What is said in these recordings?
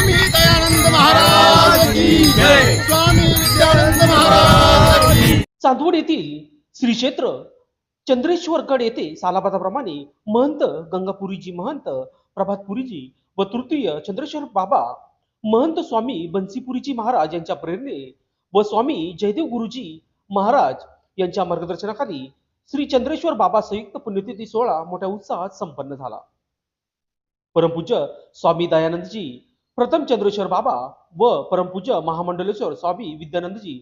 स्वामी दयानंद महाराज की जय, स्वामी विद्यानंद महाराज की। चांदवड येथील श्री क्षेत्र चंद्रेश्वरगड येथे सालाबादाप्रमाणे महंत गंगापुरीजी महंत प्रभातपुरीजी व तृतीय चंद्रेश्वर बाबा महंत स्वामी बंसीपुरीजी महाराज यांच्या प्रेरणेने व स्वामी जयदेव गुरुजी महाराज यांच्या मार्गदर्शनाखाली श्री चंद्रेश्वर बाबा संयुक्त पुण्यतिथी सोहळा मोठ्या उत्साहात संपन्न झाला। परमपूज्य स्वामी दयानंदजी प्रथम चंद्रेश्वर बाबा व परमपूज्य महामंडलेश्वर स्वामी विद्यानंदजी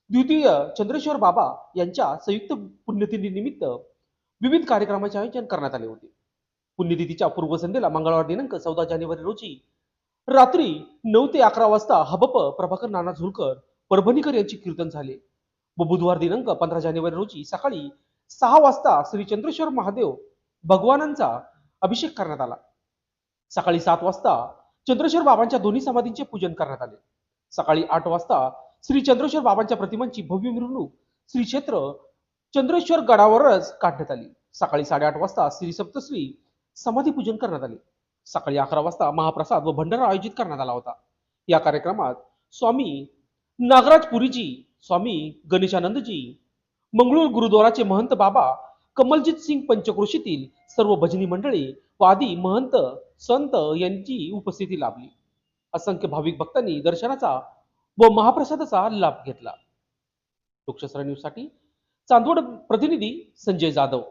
द्वितीय चंद्रेश्वर बाबा यांच्या संयुक्त पुण्यतिथी निमित्त विविध कार्यक्रमाचे आयोजन करण्यात आले होते। पुण्यतिथीच्या पूर्वसंध्येला मंगळवार दिनांक 14 जानेवारी रोजी रात्री 9 ते 11 वाजता हबप प्रभाकर नाना झुलकर परभणीकर यांचे कीर्तन झाले व बुधवार दिनांक 15 जानेवारी रोजी सकाळी 6 वाजता श्री चंद्रेश्वर महादेव भगवानांचा अभिषेक करण्यात आला। सकाळी 7 वाजता चंद्रेश्वर बाबांच्या दोन्ही समाधींचे पूजन करण्यात आले। सकाळी 8 वाजता श्री चंद्रेश्वर बाबांच्या प्रतिमांची भव्य मिरवणूक श्री क्षेत्र चंद्रेश्वर गडावरच काढण्यात आली। सकाळी 8:30 वाजता श्री सप्तश्री समाधी पूजन करण्यात आले। सकाळी 11 वाजता महाप्रसाद व भंडारा आयोजित करण्यात आला होता। या कार्यक्रमात स्वामी नागराज पुरीजी, स्वामी गणेशानंदजी, मंगळूर गुरुद्वाराचे महंत बाबा कमलजीत सिंग पंचक्रोशीतील सर्व भजनी मंडळी व आदी महंत संत यांची उपस्थिती लाभली। असंख्य भाविक भक्तांनी दर्शनाचा व महाप्रसादाचा लाभ घेतला। लोकशास्त्र न्यूज साठी चांदवड प्रतिनिधी संजय जाधव।